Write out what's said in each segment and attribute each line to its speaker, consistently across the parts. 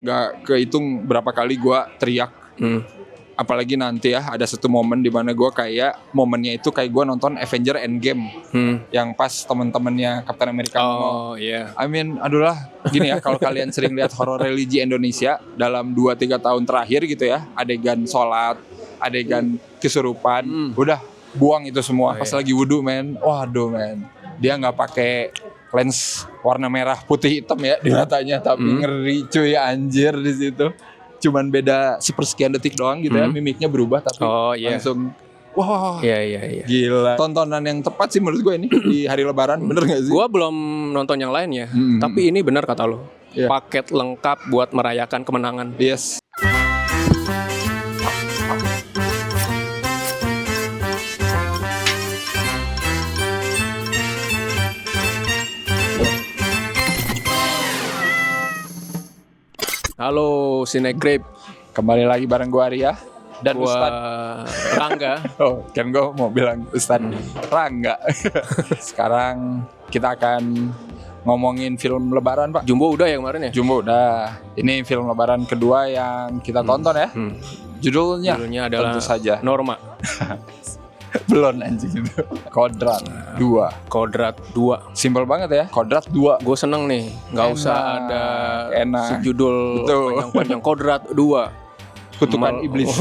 Speaker 1: Gak kehitung berapa kali gue teriak. Apalagi nanti ya ada satu momen di mana gue kayak momennya itu kayak gue nonton Avenger Endgame yang pas temen-temennya Captain America ngomong. I mean, adulah gini ya, kalau kalian sering lihat horor religi Indonesia dalam 2-3 tahun terakhir gitu ya, adegan sholat, adegan kesurupan, udah buang itu semua. Pas lagi wudhu men, waduh men, dia nggak pakai lens warna merah putih hitam ya di matanya, tapi ngeri cuy anjir di situ. Cuman beda sepersekian detik doang gitu ya, mimiknya berubah tapi langsung wah, gila. Tontonan yang tepat sih menurut gue ini di hari Lebaran, bener gak sih?
Speaker 2: Gue belum nonton yang lain ya, tapi ini bener kata lo, paket lengkap buat merayakan kemenangan.
Speaker 1: Yes.
Speaker 2: Halo Sinegrip,
Speaker 1: kembali lagi bareng gue Arya dan
Speaker 2: gua
Speaker 1: Ustadz
Speaker 2: Rangga.
Speaker 1: Oh, kan gue mau bilang Ustadz Rangga. Sekarang kita akan ngomongin film Lebaran, Pak.
Speaker 2: Jumbo udah ya kemarin ya?
Speaker 1: Jumbo udah. Ini film Lebaran kedua yang kita tonton ya. Judulnya
Speaker 2: adalah
Speaker 1: tentu saja
Speaker 2: Norma.
Speaker 1: Belum anjing itu. Kodrat 2.
Speaker 2: Kodrat 2.
Speaker 1: Simpel banget ya. Kodrat 2.
Speaker 2: Gue seneng nih. Gak usah ada sejudul panjang-panjang. Kodrat 2.
Speaker 1: Kutukan Iblis.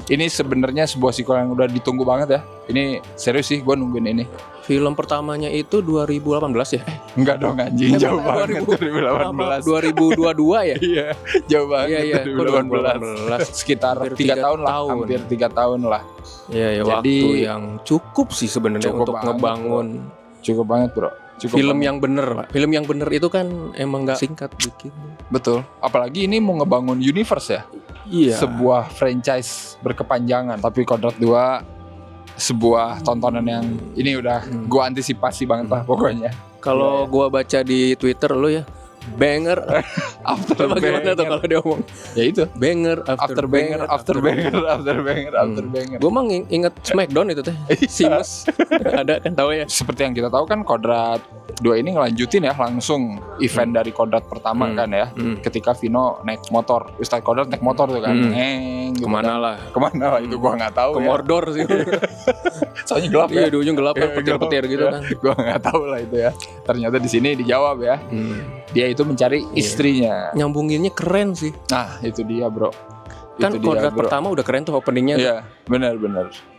Speaker 1: Ini sebenarnya sebuah sequel yang udah ditunggu banget ya. Ini serius sih, gue nungguin ini.
Speaker 2: Film pertamanya itu 2018 ya?
Speaker 1: Enggak dong anjing, jauh banget 2018.
Speaker 2: 2022 ya?
Speaker 1: Iya, jauh banget.
Speaker 2: Iya,
Speaker 1: 2018. Sekitar 3 tahun lah, hampir 3 tahun lah.
Speaker 2: Iya, waktu yang cukup sih sebenarnya untuk banget, ngebangun.
Speaker 1: Cukup banget, bro.
Speaker 2: Film yang bener, Pak. Film yang bener itu kan emang gak singkat bikin.
Speaker 1: Betul. Apalagi ini mau ngebangun universe ya.
Speaker 2: Iya.
Speaker 1: Sebuah franchise berkepanjangan. Tapi Kodrat 2 sebuah tontonan yang ini udah gue antisipasi banget lah pokoknya.
Speaker 2: Kalau gue baca di Twitter lo ya, banger
Speaker 1: after
Speaker 2: bagaimana
Speaker 1: banger.
Speaker 2: Tuh kalau dia ngomong?
Speaker 1: Ya itu,
Speaker 2: banger
Speaker 1: after banger, after banger, after banger, after banger.
Speaker 2: Gue emang inget Smackdown itu teh. Simus ada kan, tahu ya?
Speaker 1: Seperti yang kita tahu kan Kodrat 2 ini ngelanjutin ya langsung event dari Kodrat pertama kan ya. Ketika Vino naik motor, Ustadz Kodrat naik motor tuh kan. Gitu
Speaker 2: kemana lah?
Speaker 1: Kemana lah itu gua nggak tahu.
Speaker 2: Ke Mordor sih.
Speaker 1: Soalnya gelap ya.
Speaker 2: Iya, di ujung gelap kan, petir-petir gitu kan.
Speaker 1: Gua nggak tahu lah itu ya. Ternyata di sini dijawab ya. Dia itu mencari istrinya.
Speaker 2: Nyambunginnya keren sih.
Speaker 1: Nah itu dia bro.
Speaker 2: Kan Kodrat pertama udah keren tuh openingnya.
Speaker 1: Iya benar.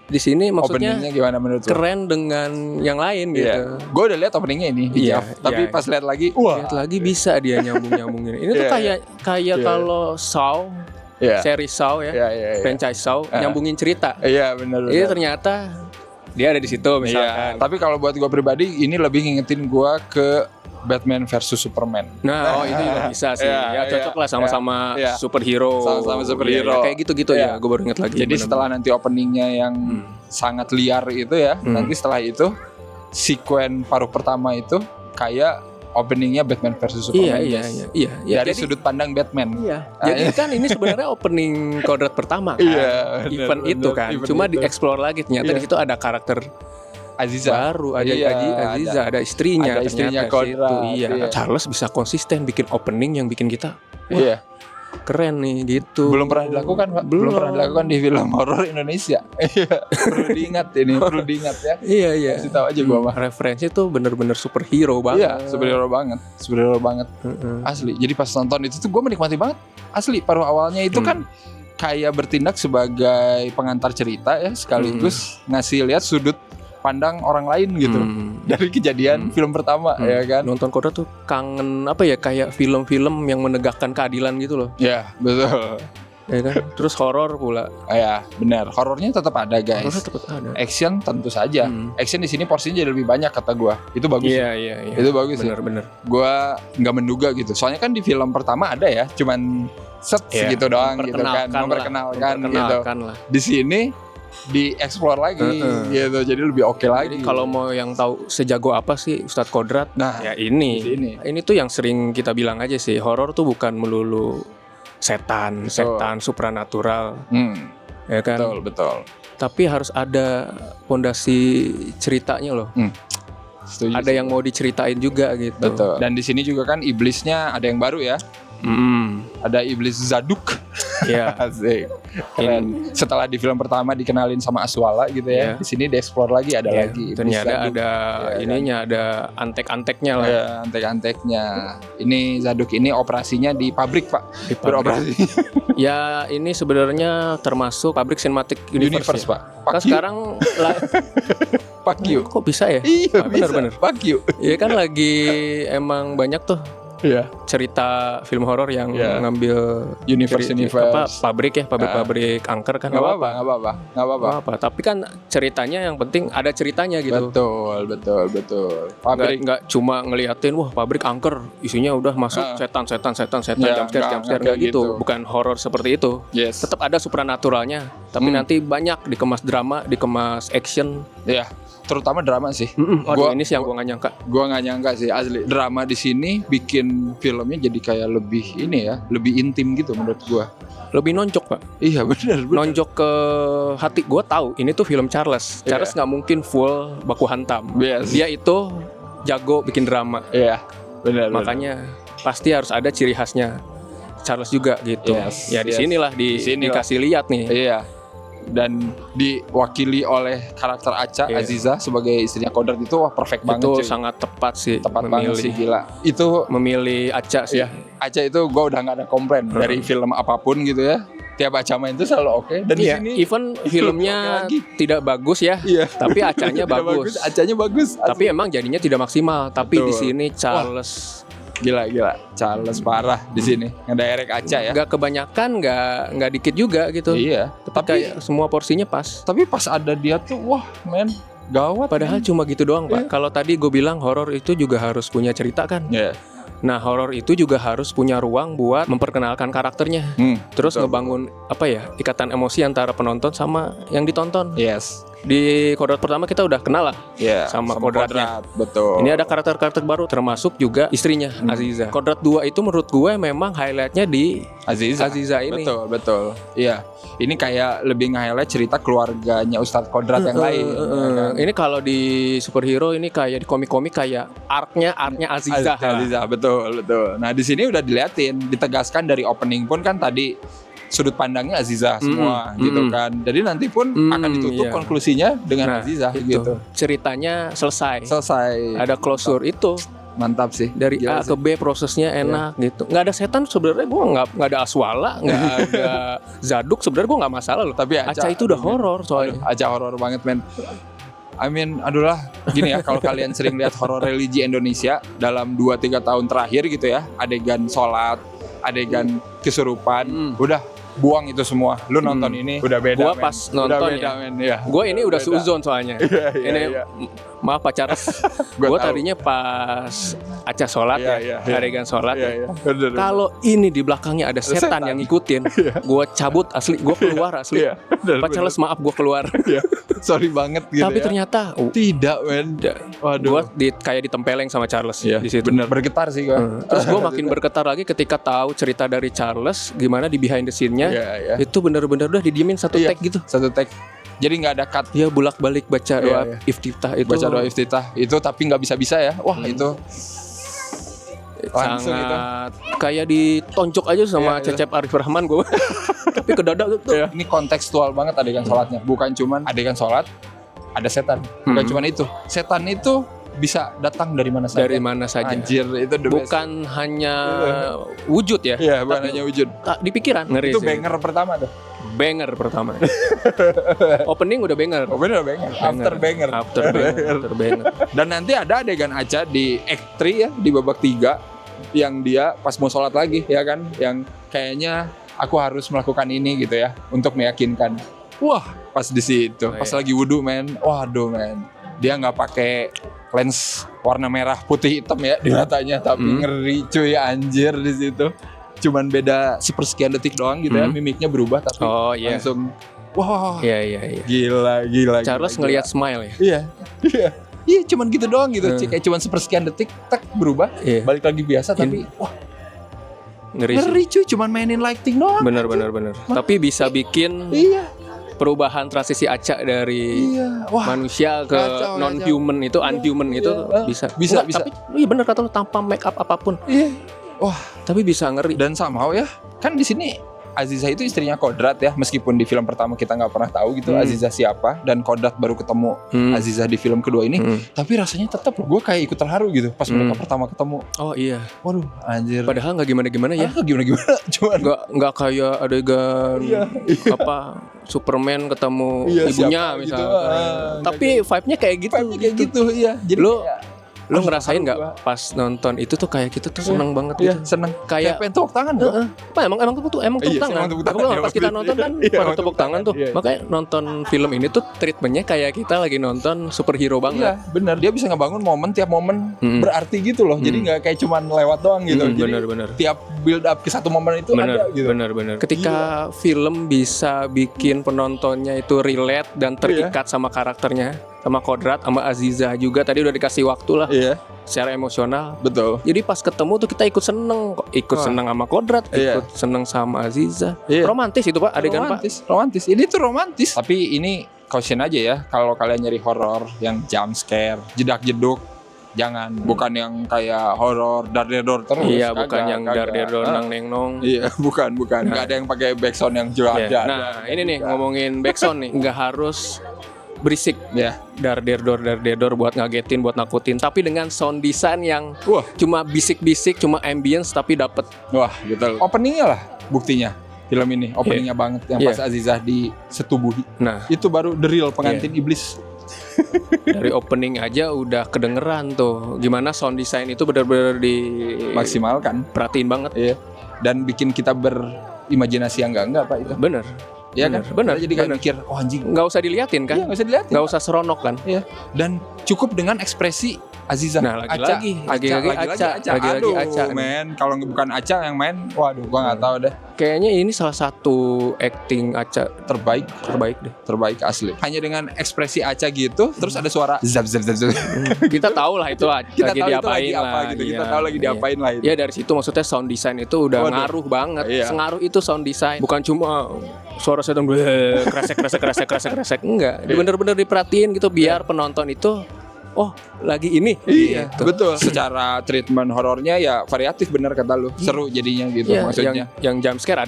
Speaker 2: Di sini maksudnya
Speaker 1: openingnya gimana menurut
Speaker 2: keren dengan yang lain gitu.
Speaker 1: Gue udah lihat openingnya ini di Jav, tapi pas lihat lagi,
Speaker 2: bisa dia nyambungin. Ini tuh kayak kalau Saw, seri Saw ya, franchise Saw, nyambungin cerita.
Speaker 1: Iya benar.
Speaker 2: Ini ternyata dia ada di situ misalkan.
Speaker 1: Tapi kalau buat gue pribadi, ini lebih ngingetin gue ke Batman versus Superman.
Speaker 2: Nah, itu juga bisa sih. Cocok lah sama-sama superhero.
Speaker 1: Sama-sama superhero.
Speaker 2: Kayak gitu-gitu ya. Gue baru ingat lagi.
Speaker 1: Jadi setelah nanti openingnya yang sangat liar itu ya, nanti setelah itu sekuen paruh pertama itu kayak openingnya Batman versus Superman.
Speaker 2: Iya.
Speaker 1: Dari sudut pandang Batman.
Speaker 2: Iya. Jadi kan ini sebenarnya opening Kodrat pertama kan. Event itu kan. Cuma dieksplor lagi ternyata di situ ada karakter
Speaker 1: Aziza
Speaker 2: baru, Aziza, ada istrinya
Speaker 1: Kodrat.
Speaker 2: Iya. Charles bisa konsisten bikin opening yang bikin kita keren nih gitu.
Speaker 1: Belum pernah dilakukan, Pak. Belum pernah dilakukan di film horor Indonesia. Perlu diingat ya.
Speaker 2: Iya.
Speaker 1: Kasih tahu aja gua mah.
Speaker 2: Referensi tuh bener-bener superhero banget.
Speaker 1: Iya, superhero banget. Asli. Jadi pas nonton itu tuh gua menikmati banget. Asli, paruh awalnya itu kan kayak bertindak sebagai pengantar cerita ya, sekaligus ngasih lihat sudut pandang orang lain gitu dari kejadian film pertama ya kan.
Speaker 2: Nonton Kodrat tuh kangen apa ya, kayak film-film yang menegakkan keadilan gitu loh.
Speaker 1: Ya betul.
Speaker 2: Ya kan. Terus horor pula.
Speaker 1: Ya benar. Horornya tetap ada guys.
Speaker 2: Horor tetap ada.
Speaker 1: Action tentu saja. Action di sini porsinya jadi lebih banyak kata gue. Itu bagus.
Speaker 2: Iya.
Speaker 1: Itu bagus.
Speaker 2: Bener.
Speaker 1: Gue nggak menduga gitu. Soalnya kan di film pertama ada ya, cuman segitu doang gitu kan, memperkenalkan gitu. Di sini dieksplor lagi gitu, jadi lebih oke lagi.
Speaker 2: Jadi kalau mau yang tahu sejago apa sih Ustadz Kodrat, ya ini tuh yang sering kita bilang aja sih, horor tuh bukan melulu setan supranatural, ya kan?
Speaker 1: Betul.
Speaker 2: Tapi harus ada fondasi ceritanya loh.
Speaker 1: Setuju,
Speaker 2: ada yang mau diceritain juga gitu.
Speaker 1: Betul. Dan di sini juga kan iblisnya ada yang baru ya. Ada iblis Zaduk.
Speaker 2: Iya.
Speaker 1: Asik. Keren. Setelah di film pertama dikenalin sama Aswala gitu ya. Di sini dieksplor lagi ada lagi.
Speaker 2: Ternyata ada ininya, ada antek-anteknya lah.
Speaker 1: Ya, antek-anteknya. Ini Zaduk ini operasinya di pabrik, Pak.
Speaker 2: Di pabrik.
Speaker 1: Beroperasi.
Speaker 2: Ya, ini sebenarnya termasuk pabrik Cinematic Universe ya?
Speaker 1: Pak.
Speaker 2: Kan sekarang
Speaker 1: Fuck you.
Speaker 2: Kok bisa ya?
Speaker 1: Iya,
Speaker 2: benar-benar.
Speaker 1: Fuck you.
Speaker 2: Iya kan lagi emang banyak tuh cerita film horor yang ngambil
Speaker 1: universe
Speaker 2: pabrik angker kan.
Speaker 1: Nggak apa-apa.
Speaker 2: Tapi kan ceritanya yang penting ada ceritanya gitu.
Speaker 1: Betul.
Speaker 2: Pabrik nggak cuma ngeliatin wah pabrik angker isinya udah masuk setan jumpscare nggak gitu. Bukan horor seperti itu. Tetap ada supranaturalnya. Tapi nanti banyak dikemas drama, dikemas action.
Speaker 1: Terutama drama sih.
Speaker 2: Ini sih yang gue nggak nyangka.
Speaker 1: Gue nggak nyangka sih asli. Drama di sini bikin filmnya jadi kayak lebih intim gitu menurut gue.
Speaker 2: Lebih nonjok, Pak.
Speaker 1: Iya benar.
Speaker 2: Nonjok ke hati. Gue tahu ini tuh film Charles. Charles nggak mungkin full baku hantam. Dia itu jago bikin drama.
Speaker 1: Iya benar.
Speaker 2: Makanya pasti harus ada ciri khasnya Charles juga gitu. Di sinilah dikasih lihat nih.
Speaker 1: Iya. Dan diwakili oleh karakter Acha Aziza sebagai istrinya Kodrat itu perfect banget.
Speaker 2: Itu sangat tepat sih.
Speaker 1: Tepat banget sih, gila. Itu
Speaker 2: memilih Acha sih.
Speaker 1: Acha itu gue udah nggak ada komplain dari film apapun gitu ya. Tiap Acha main itu selalu oke. Dan di sini
Speaker 2: even filmnya tidak bagus ya. Tapi Achanya bagus.
Speaker 1: Achanya bagus.
Speaker 2: Tapi emang jadinya tidak maksimal. Tapi di sini Charles
Speaker 1: gila Charles parah di sini ngedirect Acha ya.
Speaker 2: Gak kebanyakan, gak dikit juga gitu.
Speaker 1: Iya.
Speaker 2: Tapi kayak semua porsinya pas.
Speaker 1: Tapi pas ada dia tuh wah men gawat.
Speaker 2: Padahal cuma gitu doang Pak. Kalau tadi gue bilang horor itu juga harus punya cerita kan. Nah horor itu juga harus punya ruang buat memperkenalkan karakternya. Terus ngebangun ikatan emosi antara penonton sama yang ditonton. Di Kodrat pertama kita udah kenal lah sama Kodratnya.
Speaker 1: Betul.
Speaker 2: Ini ada karakter-karakter baru termasuk juga istrinya Aziza. Kodrat 2 itu menurut gue memang highlightnya di Aziza ini.
Speaker 1: Betul. Iya. Ini kayak lebih nge-highlight cerita keluarganya Ustadz Kodrat yang lain.
Speaker 2: Ini kalau di superhero ini kayak di komik-komik kayak arc-nya Aziza.
Speaker 1: Betul. Nah di sini udah diliatin, ditegaskan dari opening pun kan tadi sudut pandangnya Aziza semua gitu kan. Jadi nanti pun akan ditutup konklusinya dengan Aziza gitu.
Speaker 2: Ceritanya selesai. Ada closure itu.
Speaker 1: Mantap sih.
Speaker 2: Dari A ke B prosesnya enak gitu. Nggak ada setan sebenarnya gue nggak ada Aswala, nggak ada Zaduk sebenarnya gue nggak masalah loh. Tapi Acha itu udah horor soalnya.
Speaker 1: Acha horor banget men. Gini ya, kalau kalian sering lihat horor religi Indonesia dalam 2-3 tahun terakhir gitu ya, adegan sholat, adegan kesurupan, udah buang itu semua. Lu nonton ini udah beda.
Speaker 2: Gua pas nonton gue ini udah suzon soalnya. Maaf Pak Charles. Gue tadinya pas Acha sholat adegan sholat. Kalau ini di belakangnya ada setan yang ngikutin, gue cabut asli, gue keluar asli. Pak Charles maaf gue keluar.
Speaker 1: Sorry banget gitu.
Speaker 2: Tapi ternyata
Speaker 1: tidak men.
Speaker 2: Gue kayak ditempeleng sama Charles di situ.
Speaker 1: Bener, bergetar sih gue.
Speaker 2: Terus gue makin bergetar lagi ketika tahu cerita dari Charles gimana di behind the scene-nya. Itu bener-bener udah didiemin satu take gitu.
Speaker 1: Satu take. Jadi nggak ada cut.
Speaker 2: Dia bolak-balik baca doa iftitah itu.
Speaker 1: Baca doa iftitah itu tapi nggak bisa-bisa ya. Wah itu
Speaker 2: sangat kayak ditonjok aja sama Cecep Arif Rahman gue. Tapi ke dada gitu.
Speaker 1: Ini kontekstual banget adegan sholatnya. Bukan cuman adegan sholat ada setan. Bukan cuman itu. Setan itu bisa datang dari mana saja.
Speaker 2: Dari mana saja.
Speaker 1: Anjir, itu the best.
Speaker 2: Bukan hanya wujud ya.
Speaker 1: Iya, bukan hanya wujud.
Speaker 2: Di pikiran. Ngeri
Speaker 1: itu
Speaker 2: sih.
Speaker 1: banger pertama tuh.
Speaker 2: Banger pertama. Opening udah banger.
Speaker 1: Banger. After banger. Dan nanti ada adegan Acha di Act 3 ya, di babak 3 yang dia pas mau sholat lagi ya kan, yang kayaknya aku harus melakukan ini gitu ya untuk meyakinkan. Wah, pas di situ, pas lagi wudu men. Waduh men. Dia nggak pakai lens warna merah putih hitam ya di matanya, tapi ngeri cuy anjir di situ. Cuman beda sepersekian detik doang gitu ya, mimiknya berubah tapi langsung wah.
Speaker 2: Iya.
Speaker 1: Gila.
Speaker 2: Charles ngelihat smile ya.
Speaker 1: Iya, cuman gitu doang gitu. Kayak cuman sepersekian detik tak berubah, balik lagi biasa tapi wah. Ngeri cuy, cuman mainin lighting doang.
Speaker 2: Bener. Tapi bisa bikin perubahan transisi Acha dari manusia ke non-human itu, unhuman itu bisa.
Speaker 1: Bisa.
Speaker 2: Tapi iya bener kata lu tanpa make up apapun.
Speaker 1: Wah.
Speaker 2: Tapi bisa ngeri.
Speaker 1: Dan somehow ya, kan di sini Aziza itu istrinya Kodrat ya, meskipun di film pertama kita nggak pernah tahu gitu Aziza siapa, dan Kodrat baru ketemu Aziza di film kedua ini, tapi rasanya tetap gue kayak ikut terharu gitu pas mereka pertama ketemu.
Speaker 2: Oh iya.
Speaker 1: Waduh, anjir.
Speaker 2: Padahal nggak gimana-gimana ya.
Speaker 1: Gimana-gimana, cuman
Speaker 2: nggak kayak adegan apa Superman ketemu ibunya
Speaker 1: gitu.
Speaker 2: misalnya. Tapi vibe-nya kayak gitu.
Speaker 1: Vibe-nya kayak gitu, iya. Jadi
Speaker 2: Lu ngerasain nggak pas nonton itu tuh kayak kita tuh seneng banget gitu.
Speaker 1: Seneng.
Speaker 2: Kayak
Speaker 1: pengen tepuk tangan gua.
Speaker 2: Emang tepuk tangan. Pas kita nonton kan pada tepuk tangan tuh. Makanya nonton film ini tuh treatmentnya kayak kita lagi nonton superhero banget.
Speaker 1: Iya, benar. Dia bisa ngebangun momen, tiap momen berarti gitu loh. Jadi nggak kayak cuman lewat doang gitu.
Speaker 2: Bener.
Speaker 1: Tiap build up ke satu momen itu ada gitu.
Speaker 2: Bener. Ketika film bisa bikin penontonnya itu relate dan terikat sama karakternya, sama Kodrat, sama Aziza juga tadi udah dikasih waktu lah.
Speaker 1: Iya.
Speaker 2: Secara emosional.
Speaker 1: Betul.
Speaker 2: Jadi pas ketemu tuh kita ikut seneng seneng sama Kodrat, ikut seneng sama Aziza. Romantis itu Pak, adegan
Speaker 1: romantis. Ini tuh romantis. Tapi ini caution aja ya, kalau kalian nyari horor yang jump scare, jedak-jeduk, jangan. Bukan yang kayak horor dar-der-dor terus.
Speaker 2: Iya, bukan yang dar-der-dor nang-neng-nong.
Speaker 1: Iya, bukan. Nggak ada yang pakai backsound yang juara.
Speaker 2: Nah, ini nih ngomongin backsound nih, nggak harus berisik
Speaker 1: ya,
Speaker 2: dar-der-dor buat ngagetin, buat nakutin, tapi dengan sound design yang cuma bisik-bisik, cuma ambience tapi dapet.
Speaker 1: Wah, gitu. Openingnya lah buktinya film ini, openingnya banget yang pas Azizah disetubuhi.
Speaker 2: Nah,
Speaker 1: itu baru the real pengantin iblis.
Speaker 2: Dari opening aja udah kedengeran tuh gimana sound design itu benar-benar
Speaker 1: maksimalkan,
Speaker 2: perhatiin banget.
Speaker 1: Iya. Dan bikin kita berimajinasi yang enggak Pak itu.
Speaker 2: Bener.
Speaker 1: Iya kan?
Speaker 2: Bener.
Speaker 1: Jadi kayak mikir, oh anjing,
Speaker 2: nggak usah diliatin kan?
Speaker 1: Iya, nggak usah diliatin.
Speaker 2: Nggak usah seronok kan?
Speaker 1: Iya. Dan cukup dengan ekspresi Azizah.
Speaker 2: Nah, lagi-lagi Aca.
Speaker 1: Men, kalau bukan Aca yang main, waduh, gua nggak tahu deh.
Speaker 2: Kayaknya ini salah satu acting Aca
Speaker 1: terbaik deh. Terbaik asli. Hanya dengan ekspresi Aca gitu, terus ada suara zap.
Speaker 2: Kita tahu lah itu
Speaker 1: kita
Speaker 2: lagi
Speaker 1: tahu
Speaker 2: diapain
Speaker 1: itu lagi
Speaker 2: lah.
Speaker 1: Gitu. Kita tahu lagi diapain lah itu.
Speaker 2: Ya dari situ maksudnya sound design itu udah ngaruh banget. Sengaruh itu sound design. Bukan cuma suara setan kresek. Enggak. Bener-bener diperhatiin gitu biar penonton itu lagi ini.
Speaker 1: Iya,
Speaker 2: gitu.
Speaker 1: Betul. Secara treatment horornya ya variatif, bener kata lu. Seru jadinya gitu maksudnya.
Speaker 2: Yang jump scare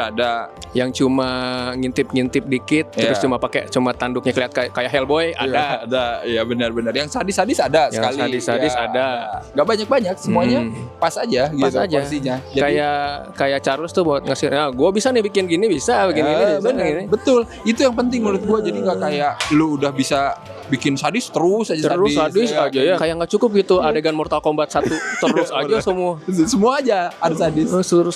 Speaker 2: ada. Yang cuma ngintip dikit, terus cuma tanduknya kelihatan kayak Hellboy ada.
Speaker 1: Iya benar-benar. Yang sadis-sadis ada sekali.
Speaker 2: Sadis ada.
Speaker 1: Gak banyak-banyak, semuanya pas aja gitu porsinya.
Speaker 2: Jadi, kayak Charles tuh buat ngasih, gue bisa nih bikin gini, bisa begini.
Speaker 1: Betul. Itu yang penting menurut gue. Jadi gak kayak lu udah bisa bikin sadis terus sadis
Speaker 2: aja ya. Kayak nggak cukup gitu adegan Mortal Kombat 1 terus aja
Speaker 1: semua aja ada sadis.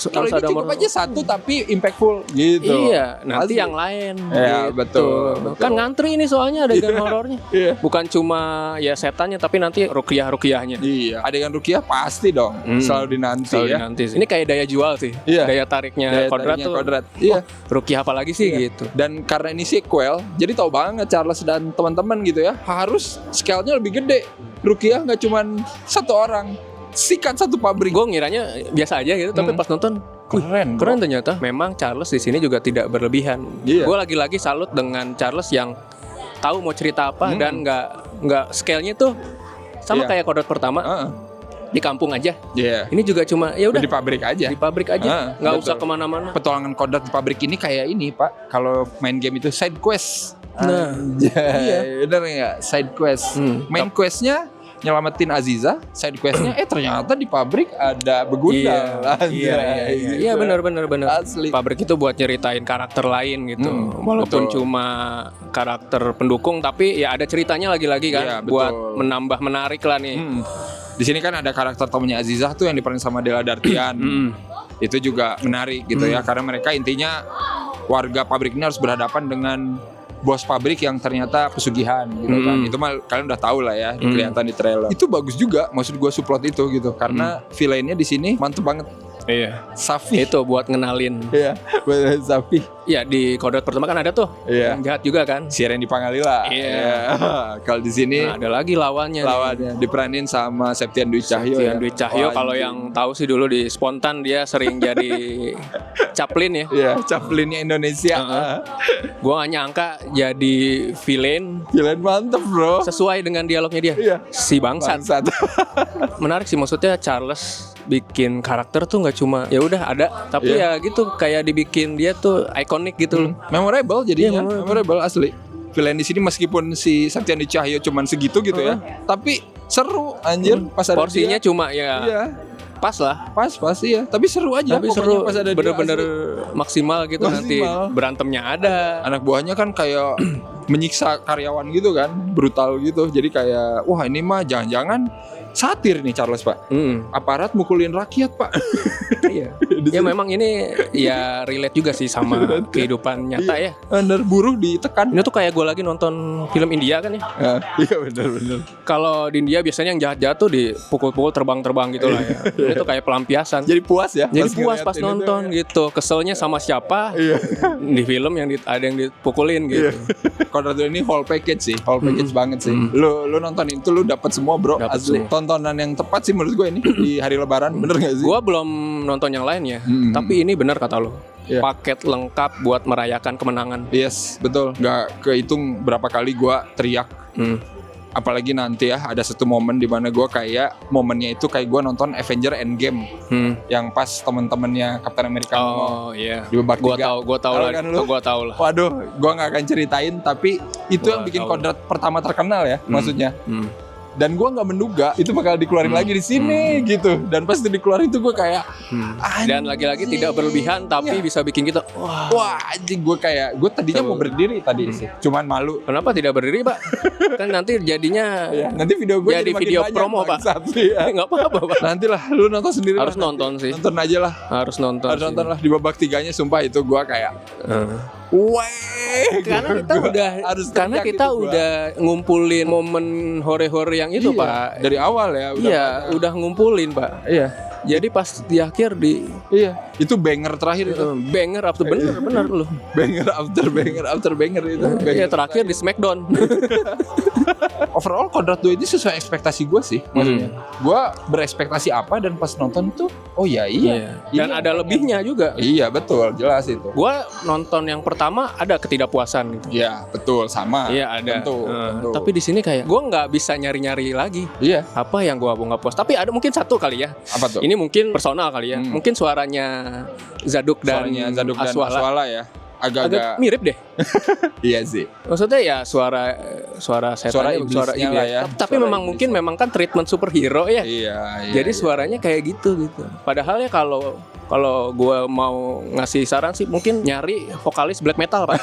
Speaker 1: Kalau ini cukup aja satu tapi impactful gitu.
Speaker 2: Iya, nanti yang lain.
Speaker 1: Ya, gitu. betul.
Speaker 2: Kan ngantri ini soalnya adegan horornya. Bukan cuma ya setannya tapi nanti ruqyah-ruqyahnya.
Speaker 1: Iya. Adegan ruqyah pasti dong. Selalu dinanti.
Speaker 2: Ini kayak daya jual sih. Daya tariknya Kodrat tuh.
Speaker 1: Iya.
Speaker 2: Ruqyah apa lagi sih gitu.
Speaker 1: Dan karena ini sequel, jadi tahu banget Charles dan teman-teman gitu ya, harus scale-nya lebih gede. Ruqyah nggak cuma satu orang, sikat satu pabrik.
Speaker 2: Gue ngiranya biasa aja gitu, tapi pas nonton keren ternyata. Memang Charles di sini juga tidak berlebihan. Gue lagi-lagi salut dengan Charles yang tahu mau cerita apa dan nggak scale-nya tuh sama kayak Kodrat pertama. Di kampung aja. Ini juga cuma ya udah
Speaker 1: di pabrik aja.
Speaker 2: Nggak usah kemana-mana.
Speaker 1: Petualangan Kodrat di pabrik ini kayak ini Pak. Kalau main game itu side quest. Bener nggak? Side quest. Main questnya nyelamatin Aziza, side questnya ternyata di pabrik ada begundal.
Speaker 2: Iya benar.
Speaker 1: Asli.
Speaker 2: Pabrik itu buat nyeritain karakter lain gitu. Walaupun cuma karakter pendukung, tapi ya ada ceritanya lagi-lagi kan, buat menambah menarik lah nih.
Speaker 1: Di sini kan ada karakter temennya Azizah tuh yang diperan sama Della Dartian. Itu juga menarik gitu ya, karena mereka intinya warga pabrik ini harus berhadapan dengan bos pabrik yang ternyata pesugihan gitu kan. Itu mah kalian udah tahu lah ya, kelihatan di trailer. Itu bagus juga, maksud gue subplot itu gitu, karena villainnya di sini mantep banget.
Speaker 2: Iya.
Speaker 1: Safi
Speaker 2: itu buat ngenalin.
Speaker 1: Iya, buat Safi.
Speaker 2: Ya di Kodrat pertama kan ada tuh yang jahat juga kan,
Speaker 1: si Randy Pangalila. Kalau di sini
Speaker 2: ada lagi lawannya
Speaker 1: diperanin sama Septian Dwi Cahyo.
Speaker 2: Kalau yang tahu sih dulu di Spontan dia sering jadi Chaplin ya.
Speaker 1: Iya, Chaplinnya Indonesia.
Speaker 2: Gua gak nyangka jadi villain
Speaker 1: mantep bro.
Speaker 2: sesuai dengan dialognya dia. Si bangsat. Menarik sih, maksudnya Charles bikin karakter tuh nggak cuma ya udah ada, tapi ya gitu kayak dibikin dia tuh ikonik gitu loh.
Speaker 1: Memorable jadinya, memorable asli. Villain di sini meskipun si Septian Cahyo cuman segitu gitu ya, tapi seru anjir pas ada
Speaker 2: porsinya
Speaker 1: dia.
Speaker 2: Cuma ya pas lah.
Speaker 1: Pas ya, tapi seru aja.
Speaker 2: Tapi seru, pas ada bener-bener maksimal gitu. Nanti berantemnya ada.
Speaker 1: Anak buahnya kan kayak menyiksa karyawan gitu kan, brutal gitu. Jadi kayak wah ini mah jangan-jangan satir nih Charles Pak. Aparat mukulin rakyat Pak.
Speaker 2: Iya. Ya memang ini ya relate juga sih sama kehidupan nyata ya.
Speaker 1: Bener, buruh ditekan.
Speaker 2: Ini tuh kayak gue lagi nonton film India kan ya.
Speaker 1: Iya bener.
Speaker 2: Kalau di India biasanya yang jahat-jahat tuh dipukul-pukul terbang-terbang gitu lah ya. Ini tuh kayak pelampiasan.
Speaker 1: Jadi puas ya.
Speaker 2: Jadi puas pas nonton gitu. Keselnya sama siapa? Di film yang ada yang dipukulin gitu.
Speaker 1: Kodrat ini whole package sih, whole package banget sih. Lu nonton itu lu dapat semua bro,
Speaker 2: dapet
Speaker 1: asli.
Speaker 2: Semua.
Speaker 1: Tontonan yang tepat sih menurut gue ini di hari Lebaran, bener gak sih?
Speaker 2: Gue belum nonton yang lain ya, tapi ini bener kata lo. Paket lengkap buat merayakan kemenangan.
Speaker 1: Yes, betul. Gak kehitung berapa kali gue teriak. Apalagi nanti ya ada satu momen di mana gue kayak momennya itu kayak gue nonton Avenger Endgame yang pas temen-temennya Captain America di babak 3.
Speaker 2: Gue tahu lah.
Speaker 1: Waduh, gue nggak akan ceritain, tapi itu yang bikin Kodrat pertama terkenal ya, maksudnya. Dan gue nggak menduga itu bakal dikeluarin lagi di sini gitu. Dan pas itu dikeluarin itu gue kayak
Speaker 2: dan lagi-lagi tidak berlebihan tapi bisa bikin kita
Speaker 1: wah anjing. Gue tadinya mau berdiri tadi sih, cuman malu.
Speaker 2: Kenapa tidak berdiri Pak? Kan nanti jadinya
Speaker 1: nanti video gue
Speaker 2: jadi video promo Pak. Nggak apa-apa Pak.
Speaker 1: Nantilah lu nonton sendiri.
Speaker 2: Harus nonton sih.
Speaker 1: Nonton aja lah.
Speaker 2: Harus nonton
Speaker 1: lah di babak 3-nya. Sumpah itu gue kayak
Speaker 2: karena kita udah ngumpulin momen hore-hore yang itu Pak
Speaker 1: dari awal ya.
Speaker 2: Udah ngumpulin Pak. Jadi pas di akhir
Speaker 1: itu banger terakhir itu.
Speaker 2: Banger after bener loh.
Speaker 1: Banger after banger itu.
Speaker 2: Terakhir di Smackdown.
Speaker 1: Overall Kodrat 2 ini sesuai ekspektasi gue sih. Maksudnya gue berekspektasi apa dan pas nonton itu
Speaker 2: dan ada lebihnya juga.
Speaker 1: Iya betul, jelas itu.
Speaker 2: Gue nonton yang pertama ada ketidakpuasan gitu.
Speaker 1: Iya betul, sama.
Speaker 2: Iya ada.
Speaker 1: Tentu.
Speaker 2: Tapi di sini kayak gue nggak bisa nyari-nyari lagi.
Speaker 1: Iya.
Speaker 2: Apa yang gue nggak puas? Tapi ada mungkin satu kali ya.
Speaker 1: Apa tuh?
Speaker 2: Ini mungkin personal kali ya. Mungkin suaranya Zadok dan Aswala
Speaker 1: ya. Agak
Speaker 2: mirip deh.
Speaker 1: Iya sih.
Speaker 2: Maksudnya ya suara setan, suara iblis
Speaker 1: lah ya.
Speaker 2: Tapi memang kan treatment superhero ya.
Speaker 1: Iya.
Speaker 2: Jadi suaranya kayak gitu. Padahal ya kalau gue mau ngasih saran sih mungkin nyari vokalis black metal Pak.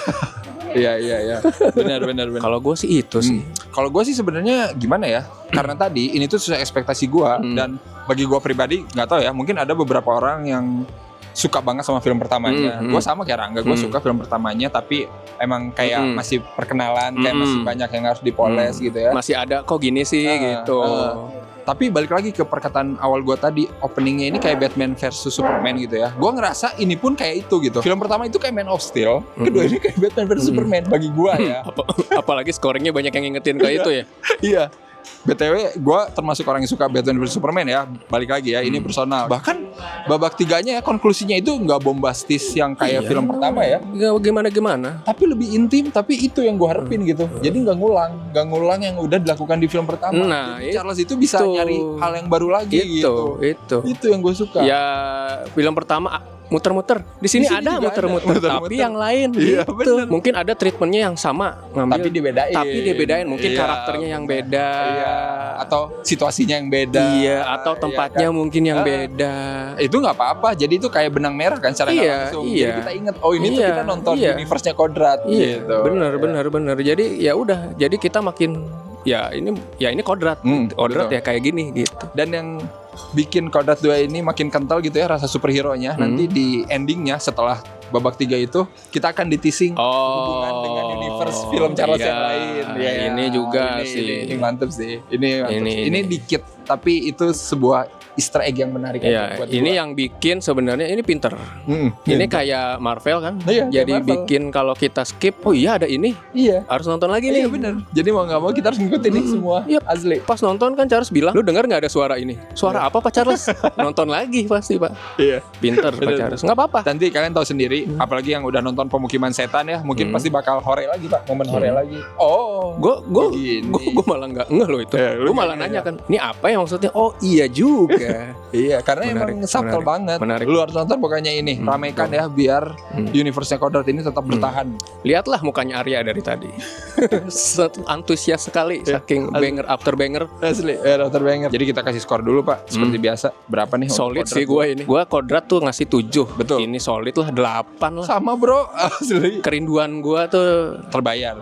Speaker 1: Iya. Benar.
Speaker 2: Kalau gue sih itu sih.
Speaker 1: Kalau gue sih sebenarnya gimana ya? Karena tadi ini tuh sesuai ekspektasi gue dan bagi gue pribadi nggak tahu ya. Mungkin ada beberapa orang yang suka banget sama film pertamanya. Gue sama kayak Rangga, gue suka film pertamanya, tapi emang kayak masih perkenalan, kayak masih banyak yang harus dipoles gitu ya.
Speaker 2: Masih ada kok gini sih gitu.
Speaker 1: Tapi balik lagi ke perkataan awal gue tadi, openingnya ini kayak Batman versus Superman gitu ya. Gue ngerasa ini pun kayak itu gitu. Film pertama itu kayak Man of Steel, kedua ini kayak Batman versus Superman bagi gue ya.
Speaker 2: Apalagi scoringnya banyak yang ngingetin ke itu ya.
Speaker 1: Iya. BTW gue termasuk orang yang suka Batman vs Superman ya. Balik lagi ya, ini personal. Bahkan babak 3-nya ya, konklusinya itu gak bombastis yang kayak film pertama ya.
Speaker 2: Gimana.
Speaker 1: Tapi lebih intim, tapi itu yang gue harapin gitu. Jadi gak ngulang yang udah dilakukan di film pertama.
Speaker 2: Nah,
Speaker 1: jadi Charles itu bisa nyari hal yang baru lagi gitu. Itu yang gue suka.
Speaker 2: Ya film pertama muter-muter. Di sini ada muter-muter, tapi yang lain
Speaker 1: iya,
Speaker 2: gitu. Mungkin ada treatmentnya yang sama,
Speaker 1: tapi dibedain.
Speaker 2: Mungkin karakternya yang beda,
Speaker 1: atau situasinya yang beda,
Speaker 2: atau tempatnya mungkin yang beda.
Speaker 1: Itu nggak apa-apa. Jadi itu kayak benang merah kan secara langsung. Jadi kita ingat, ini tuh kita nonton universe-nya Kodrat. Gitu.
Speaker 2: Bener. Jadi ya udah. Jadi kita makin ini Kodrat. Kodrat ya kayak gini gitu.
Speaker 1: Dan yang bikin Kodrat 2 ini makin kental gitu ya rasa superhero-nya. Nanti di endingnya setelah babak 3 itu kita akan di-teasing hubungan dengan universe film Charles yang lain.
Speaker 2: Ini juga sih.
Speaker 1: Ini mantep sih. Ini dikit tapi itu sebuah Easter egg yang menarik
Speaker 2: aja buat ini gua. Yang bikin sebenarnya ini pinter. Ini kayak Marvel kan. Jadi Marvel. Bikin kalau kita skip, oh iya ada ini. Iya. Harus nonton lagi nih.
Speaker 1: Iya benar. Jadi mau nggak mau kita harus ngikutin nih semua. Asli.
Speaker 2: Pas nonton kan Charles bilang, lu dengar nggak ada suara ini? Suara apa Pak Charles? Nonton lagi pasti Pak. Iya. Pinter Pak Charles. Nggak apa-apa.
Speaker 1: Nanti kalian tahu sendiri, apalagi yang udah nonton Pemukiman Setan ya, mungkin pasti bakal hore lagi Pak, momen hore lagi. Oh.
Speaker 2: Gue malah nggak ngeh loh itu. Gue malah nanya kan, ini apa ya maksudnya? Oh iya juga.
Speaker 1: Iya, karena emang subtle banget.
Speaker 2: Menarik.
Speaker 1: Lu harus nonton pokoknya ini. Ramaikan ya biar universe-nya Kodrat ini tetap bertahan.
Speaker 2: Lihatlah mukanya Arya dari tadi. Antusias sekali saking banger after banger.
Speaker 1: Asli, after banger. Jadi kita kasih skor dulu Pak, seperti biasa. Berapa nih?
Speaker 2: Solid sih gue ini. Gue Kodrat tuh ngasih 7.
Speaker 1: Betul.
Speaker 2: Ini solid lah 8 lah.
Speaker 1: Sama bro, asli.
Speaker 2: Kerinduan gue tuh
Speaker 1: terbayar.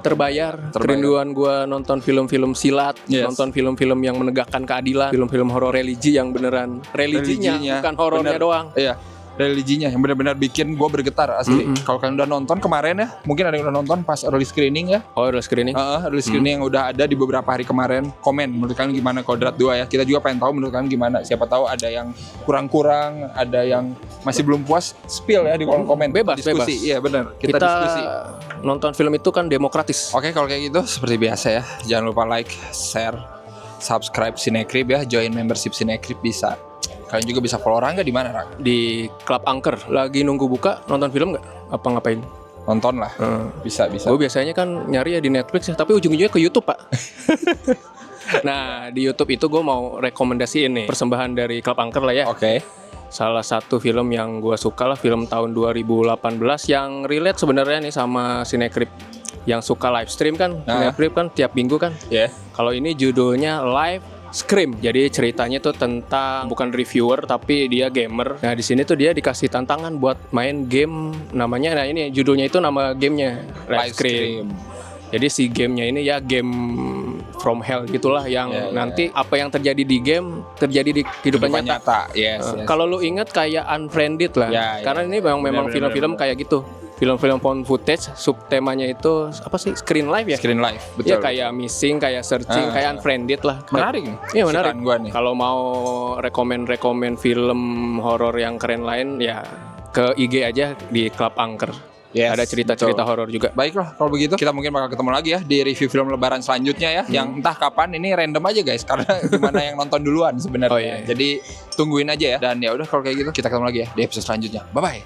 Speaker 2: Kerinduan gue nonton film-film silat, nonton film-film yang menegakkan keadilan, film-film horor religi yang beneran religinya. Bukan horornya doang.
Speaker 1: Iya, religinya yang benar-benar bikin gue bergetar asli. Kalau kalian udah nonton kemarin ya, mungkin ada yang udah nonton pas early screening ya.
Speaker 2: Oh, early screening.
Speaker 1: Early screening yang udah ada di beberapa hari kemarin. Komen menurut kalian gimana Kodrat 2 ya. Kita juga pengen tahu menurut kalian gimana. Siapa tahu ada yang kurang-kurang, ada yang masih belum puas, spill ya di kolom komen.
Speaker 2: Bebas.
Speaker 1: Iya benar. Kita diskusi.
Speaker 2: Nonton film itu kan demokratis.
Speaker 1: Oke, kalau kayak gitu seperti biasa ya. Jangan lupa like, share, subscribe Cinecrib ya. Join membership Cinecrib bisa. Kalian juga bisa follow Rangga di mana Rangga?
Speaker 2: Di Club Angker. Lagi nunggu buka, nonton film nggak? Apa ngapain?
Speaker 1: Nonton lah. Bisa.
Speaker 2: Gue biasanya kan nyari ya di Netflix ya, tapi ujung-ujungnya ke YouTube Pak. Nah di YouTube itu gue mau rekomendasiin nih persembahan dari Club Angker lah ya.
Speaker 1: Oke.
Speaker 2: Salah satu film yang gue suka lah, film tahun 2018 yang relate sebenarnya nih sama Cinecrib. Yang suka live stream kan, Cinecrib kan tiap minggu kan.
Speaker 1: Iya.
Speaker 2: Kalau ini judulnya Live Scream. Jadi ceritanya tuh tentang bukan reviewer tapi dia gamer. Nah, di sini tuh dia dikasih tantangan buat main game namanya, nah ini judulnya itu nama gamenya Live Scream. Jadi si gamenya ini ya game from hell gitulah yang nanti apa yang terjadi di game terjadi di kehidupan nyata. Kalau lu ingat kayak Unfriended lah. Karena ini memang film-film kayak gitu. Film-film found footage, subtemanya itu apa sih? Screen live ya?
Speaker 1: Screen live, betul.
Speaker 2: Ya kayak missing, kayak searching, kayak Unfriended lah.
Speaker 1: Menarik.
Speaker 2: Iya menarik. Kalau mau rekomen film horor yang keren lain ya ke IG aja di Club Angker. Yes, ada cerita-cerita horor juga.
Speaker 1: Baiklah, kalau begitu kita mungkin bakal ketemu lagi ya di review film Lebaran selanjutnya ya. Yang entah kapan, ini random aja guys, karena gimana yang nonton duluan sebenarnya.
Speaker 2: Iya.
Speaker 1: Jadi tungguin aja ya. Dan ya udah kalau kayak gitu kita ketemu lagi ya di episode selanjutnya. Bye bye.